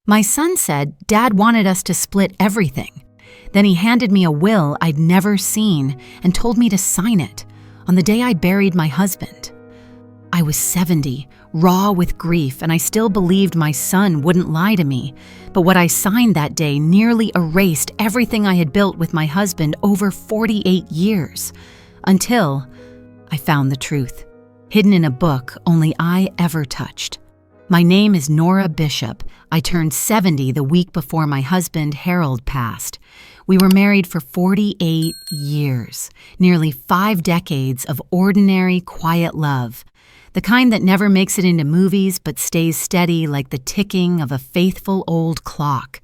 My son said Dad wanted us to split everything. Then he handed me a will I'd never seen and told me to sign it on the day I buried my husband. I was 70, raw with grief, and I still believed my son wouldn't lie to me. But what I signed that day nearly erased everything I had built with my husband over 48 years. Until I found the truth, hidden in a book only I ever touched. My name is Nora Bishop. I turned 70 the week before my husband, Harold, passed. We were married for 48 years, nearly 5 decades of ordinary, quiet love. The kind that never makes it into movies but stays steady like the ticking of a faithful old clock.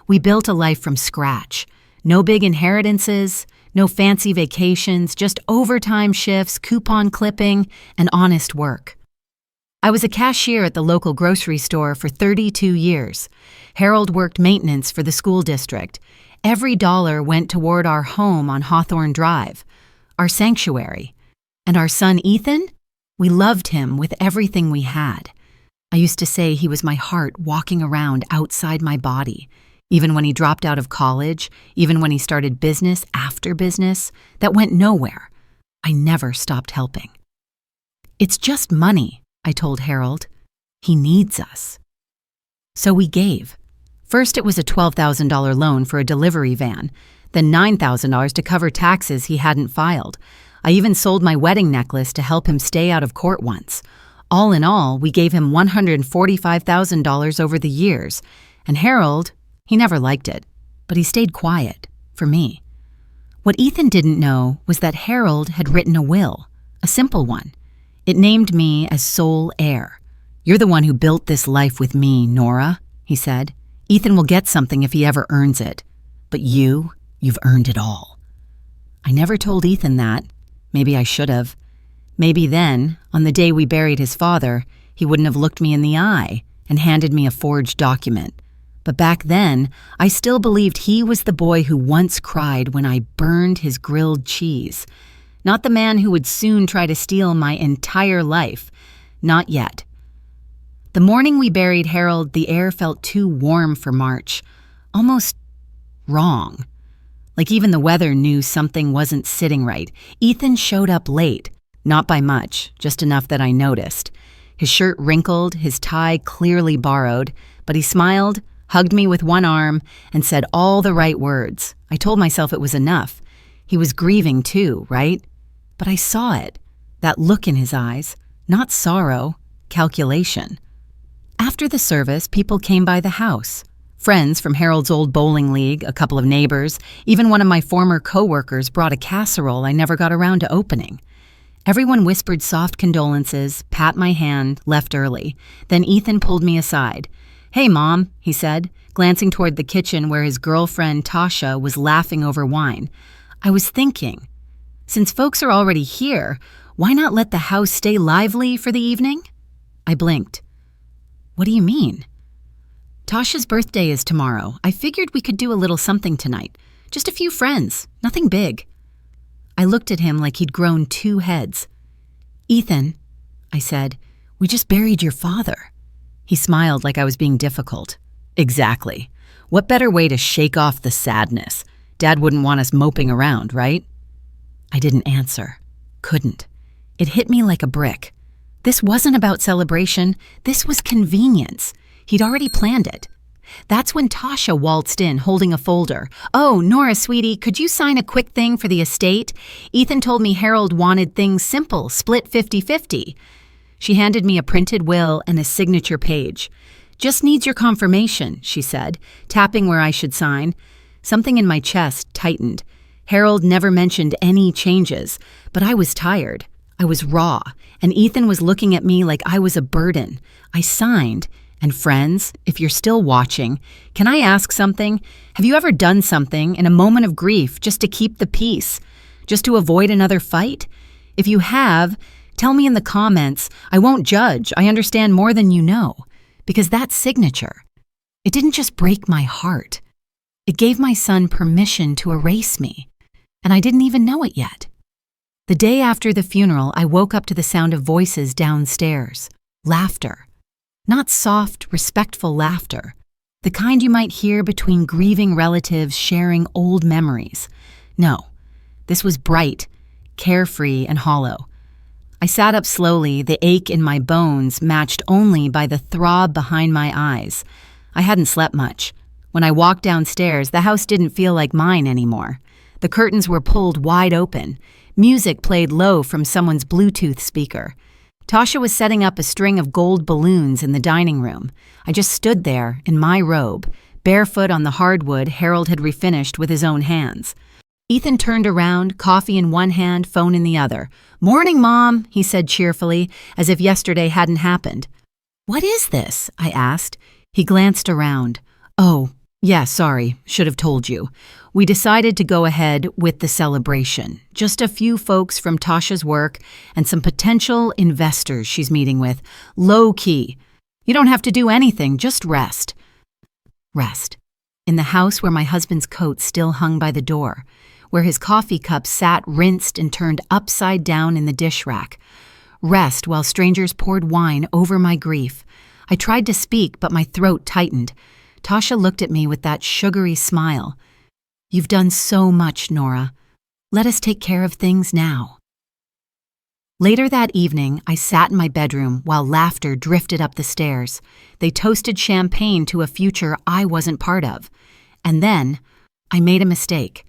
We built a life from scratch. No big inheritances, no fancy vacations, just overtime shifts, coupon clipping, and honest work. I was a cashier at the local grocery store for 32 years. Harold worked maintenance for the school district. Every dollar went toward our home on Hawthorne Drive, our sanctuary. And our son Ethan? We loved him with everything we had. I used to say he was my heart walking around outside my body. Even when he dropped out of college, even when he started business after business, that went nowhere. I never stopped helping. It's just money, I told Harold. He needs us. So we gave. First, it was a $12,000 loan for a delivery van, then $9,000 to cover taxes he hadn't filed. I even sold my wedding necklace to help him stay out of court once. All in all, we gave him $145,000 over the years. And Harold, he never liked it, but he stayed quiet, for me. What Ethan didn't know was that Harold had written a will, a simple one. It named me as sole heir. "You're the one who built this life with me, Nora," he said. "Ethan will get something if he ever earns it. But you've earned it all." I never told Ethan that. Maybe I should have. Maybe then, on the day we buried his father, he wouldn't have looked me in the eye and handed me a forged document. But back then, I still believed he was the boy who once cried when I burned his grilled cheese. Not the man who would soon try to steal my entire life. Not yet. The morning we buried Harold, the air felt too warm for March. Almost wrong. Like even the weather knew something wasn't sitting right. Ethan showed up late. Not by much, just enough that I noticed. His shirt wrinkled, his tie clearly borrowed, but he smiled, hugged me with one arm, and said all the right words. I told myself it was enough. He was grieving too, right? But I saw it. That look in his eyes. Not sorrow, calculation. After the service, people came by the house. Friends from Harold's old bowling league, a couple of neighbors, even one of my former coworkers brought a casserole I never got around to opening. Everyone whispered soft condolences, pat my hand, left early. Then Ethan pulled me aside. "Hey, Mom," he said, glancing toward the kitchen where his girlfriend Tasha was laughing over wine. I was thinking, since folks are already here, why not let the house stay lively for the evening? I blinked. "What do you mean?" "Tasha's birthday is tomorrow. I figured we could do a little something tonight. Just a few friends, nothing big." I looked at him like he'd grown 2 heads. "Ethan," I said, "we just buried your father." He smiled like I was being difficult. "Exactly. What better way to shake off the sadness? Dad wouldn't want us moping around, right?" I didn't answer. Couldn't. It hit me like a brick. This wasn't about celebration. This was convenience. He'd already planned it. That's when Tasha waltzed in, holding a folder. "Oh, Nora, sweetie, could you sign a quick thing for the estate? Ethan told me Harold wanted things simple, split 50-50. She handed me a printed will and a signature page. "Just needs your confirmation," she said, tapping where I should sign. Something in my chest tightened. Harold never mentioned any changes, but I was tired. I was raw, and Ethan was looking at me like I was a burden. I signed. And friends, if you're still watching, can I ask something? Have you ever done something in a moment of grief just to keep the peace? Just to avoid another fight? If you have, tell me in the comments. I won't judge. I understand more than you know. Because that signature, it didn't just break my heart. It gave my son permission to erase me. And I didn't even know it yet. The day after the funeral, I woke up to the sound of voices downstairs. Laughter. Not soft, respectful laughter. The kind you might hear between grieving relatives sharing old memories. No, this was bright, carefree, and hollow. I sat up slowly, the ache in my bones matched only by the throb behind my eyes. I hadn't slept much. When I walked downstairs, the house didn't feel like mine anymore. The curtains were pulled wide open. Music played low from someone's Bluetooth speaker. Tasha was setting up a string of gold balloons in the dining room. I just stood there, in my robe, barefoot on the hardwood Harold had refinished with his own hands. Ethan turned around, coffee in one hand, phone in the other. "Morning, Mom," he said cheerfully, as if yesterday hadn't happened. "What is this?" I asked. He glanced around. "Oh, yeah, sorry, should have told you. We decided to go ahead with the celebration. Just a few folks from Tasha's work and some potential investors she's meeting with. Low key. You don't have to do anything, just rest." Rest. In the house where my husband's coat still hung by the door, where his coffee cup sat rinsed and turned upside down in the dish rack. Rest while strangers poured wine over my grief. I tried to speak, but my throat tightened. Tasha looked at me with that sugary smile. "You've done so much, Nora. Let us take care of things now." Later that evening, I sat in my bedroom while laughter drifted up the stairs. They toasted champagne to a future I wasn't part of. And then, I made a mistake.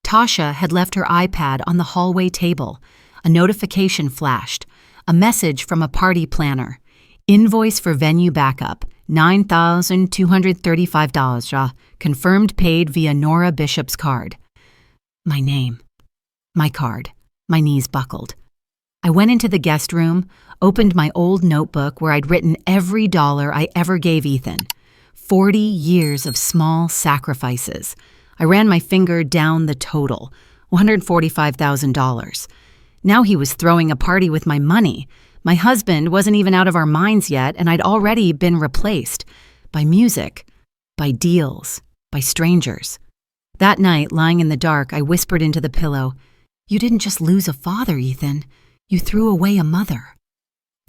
Tasha had left her iPad on the hallway table. A notification flashed. A message from a party planner. Invoice for venue backup. $9,235. Confirmed paid via Nora Bishop's card. My name. My card. My knees buckled. I went into the guest room, opened my old notebook where I'd written every dollar I ever gave Ethan. 40 years of small sacrifices. I ran my finger down the total, $145,000. Now he was throwing a party with my money. My husband wasn't even out of our minds yet, and I'd already been replaced by music, by deals, by strangers. That night, lying in the dark, I whispered into the pillow, "You didn't just lose a father, Ethan. You threw away a mother."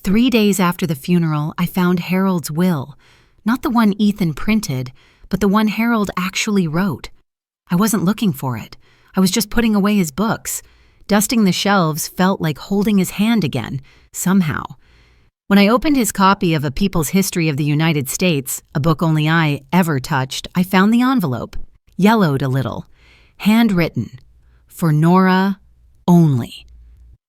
3 days after the funeral, I found Harold's will. Not the one Ethan printed, but the one Harold actually wrote. I wasn't looking for it. I was just putting away his books. Dusting the shelves felt like holding his hand again, somehow. When I opened his copy of A People's History of the United States, a book only I ever touched, I found the envelope, yellowed a little, handwritten, "For Nora only."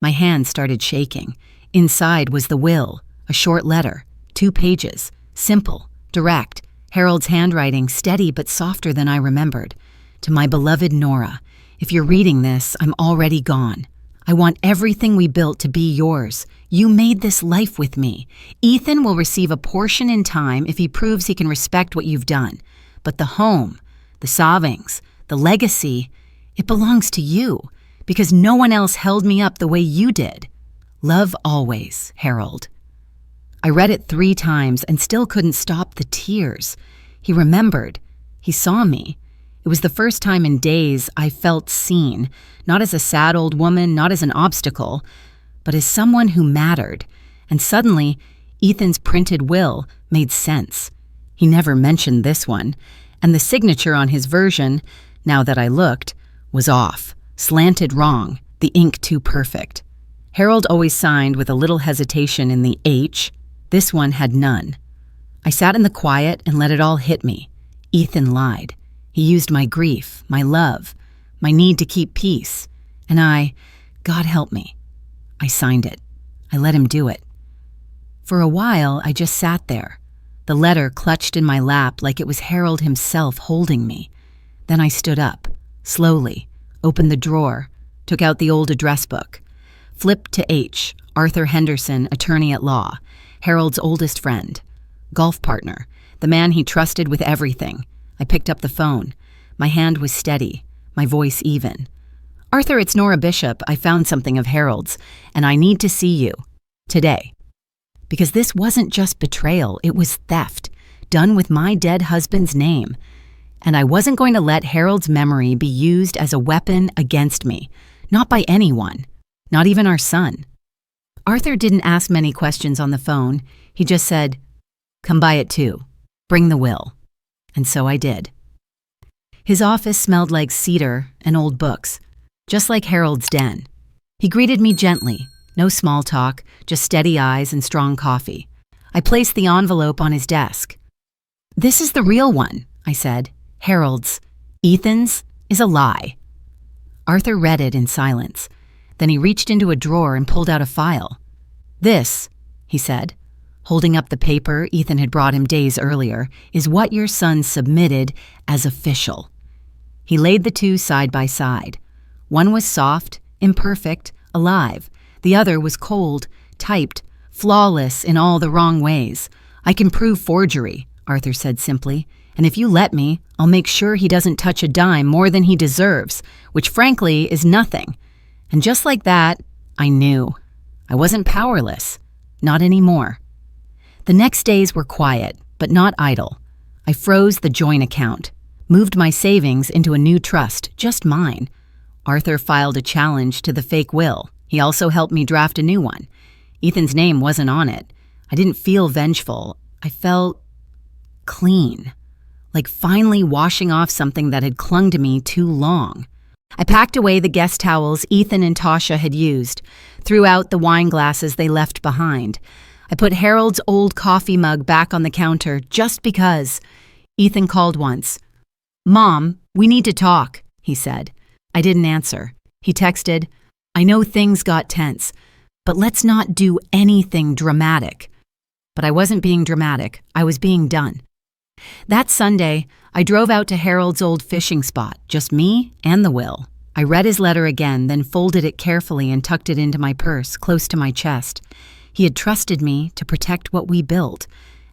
My hand started shaking. Inside was the will, a short letter, 2 pages, simple, direct, Harold's handwriting steady but softer than I remembered. "To my beloved Nora, if you're reading this, I'm already gone. I want everything we built to be yours. You made this life with me. Ethan will receive a portion in time if he proves he can respect what you've done. But the home, the savings, the legacy, it belongs to you, because no one else held me up the way you did. Love always, Harold." I read it 3 times and still couldn't stop the tears. He remembered. He saw me. It was the first time in days I felt seen, not as a sad old woman, not as an obstacle, but as someone who mattered. And suddenly, Ethan's printed will made sense. He never mentioned this one, and the signature on his version, now that I looked, was off, slanted wrong, the ink too perfect. Harold always signed with a little hesitation in the H. This one had none. I sat in the quiet and let it all hit me. Ethan lied. He used my grief, my love, my need to keep peace. And God help me, I signed it. I let him do it. For a while, I just sat there, the letter clutched in my lap like it was Harold himself holding me. Then I stood up, slowly, opened the drawer, took out the old address book, flipped to H, Arthur Henderson, attorney at law, Harold's oldest friend, golf partner, the man he trusted with everything. I picked up the phone. My hand was steady, my voice even. "Arthur, it's Nora Bishop. I found something of Harold's, and I need to see you. Today." Because this wasn't just betrayal, it was theft, done with my dead husband's name. And I wasn't going to let Harold's memory be used as a weapon against me. Not by anyone. Not even our son. Arthur didn't ask many questions on the phone. He just said, "Come by at 2. Bring the will." and so I did. His office smelled like cedar and old books, just like Harold's den. He greeted me gently, no small talk, just steady eyes and strong coffee. I placed the envelope on his desk. "This is the real one," I said. "Harold's. Ethan's is a lie." Arthur read it in silence. Then he reached into a drawer and pulled out a file. "This," he said, holding up the paper Ethan had brought him days earlier, "is what your son submitted as official." He laid the two side by side. One was soft, imperfect, alive. The other was cold, typed, flawless in all the wrong ways. "I can prove forgery," Arthur said simply, "and if you let me, I'll make sure he doesn't touch a dime more than he deserves, which frankly is nothing." And just like that, I knew. I wasn't powerless. Not anymore. The next days were quiet, but not idle. I froze the joint account, moved my savings into a new trust, just mine. Arthur filed a challenge to the fake will. He also helped me draft a new one. Ethan's name wasn't on it. I didn't feel vengeful. I felt clean, like finally washing off something that had clung to me too long. I packed away the guest towels Ethan and Tasha had used, threw out the wine glasses they left behind. I put Harold's old coffee mug back on the counter just because. Ethan called once. "Mom, we need to talk," he said. I didn't answer. He texted, "I know things got tense, but let's not do anything dramatic." But I wasn't being dramatic. I was being done. That Sunday, I drove out to Harold's old fishing spot, just me and the will. I read his letter again, then folded it carefully and tucked it into my purse, close to my chest. He had trusted me to protect what we built,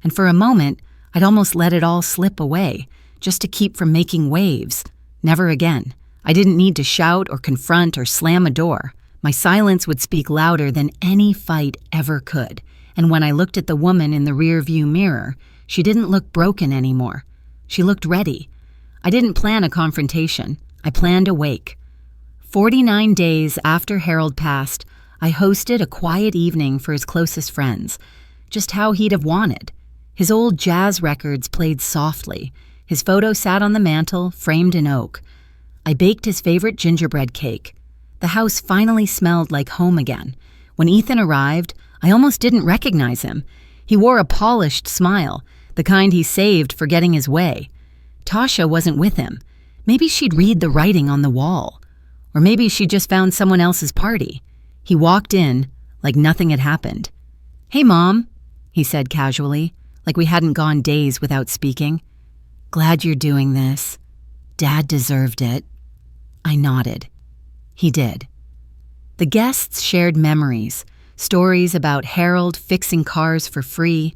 and for a moment, I'd almost let it all slip away, just to keep from making waves. Never again. I didn't need to shout or confront or slam a door. My silence would speak louder than any fight ever could. And when I looked at the woman in the rear-view mirror, she didn't look broken anymore. She looked ready. I didn't plan a confrontation. I planned a wake. 49 days after Harold passed, I hosted a quiet evening for his closest friends, just how he'd have wanted. His old jazz records played softly. His photo sat on the mantel, framed in oak. I baked his favorite gingerbread cake. The house finally smelled like home again. When Ethan arrived, I almost didn't recognize him. He wore a polished smile, the kind he saved for getting his way. Tasha wasn't with him. Maybe she'd read the writing on the wall. Or maybe she just found someone else's party. He walked in like nothing had happened. "Hey, Mom," he said casually, like we hadn't gone days without speaking. "Glad you're doing this. Dad deserved it." I nodded. He did. The guests shared memories, stories about Harold fixing cars for free,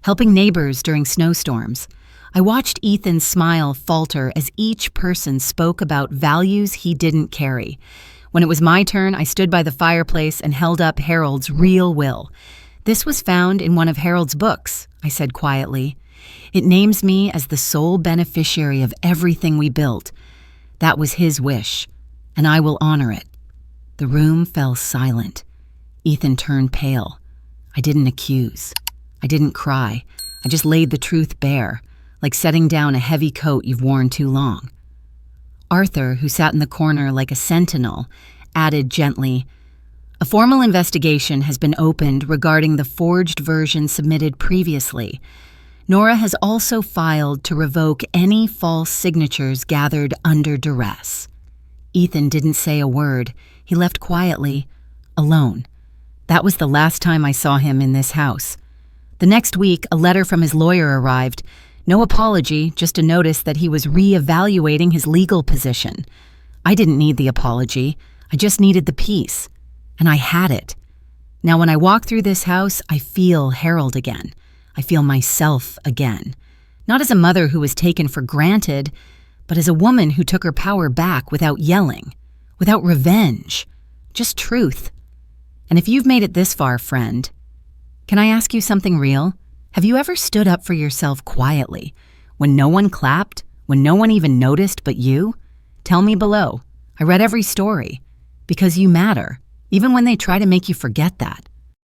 helping neighbors during snowstorms. I watched Ethan's smile falter as each person spoke about values he didn't carry. When it was my turn, I stood by the fireplace and held up Harold's real will. "This was found in one of Harold's books," I said quietly. "It names me as the sole beneficiary of everything we built. That was his wish, and I will honor it." The room fell silent. Ethan turned pale. I didn't accuse. I didn't cry. I just laid the truth bare, like setting down a heavy coat you've worn too long. Arthur, who sat in the corner like a sentinel, added gently, "A formal investigation has been opened regarding the forged version submitted previously. Nora has also filed to revoke any false signatures gathered under duress." Ethan didn't say a word. He left quietly, alone. That was the last time I saw him in this house. The next week, a letter from his lawyer arrived. No apology, just a notice that he was re-evaluating his legal position. I didn't need the apology. I just needed the peace. And I had it. Now when I walk through this house, I feel Harold again. I feel myself again. Not as a mother who was taken for granted, but as a woman who took her power back without yelling, without revenge, just truth. And if you've made it this far, friend, can I ask you something real? Have you ever stood up for yourself quietly, when no one clapped, when no one even noticed but you? Tell me below. I read every story. Because you matter, even when they try to make you forget that.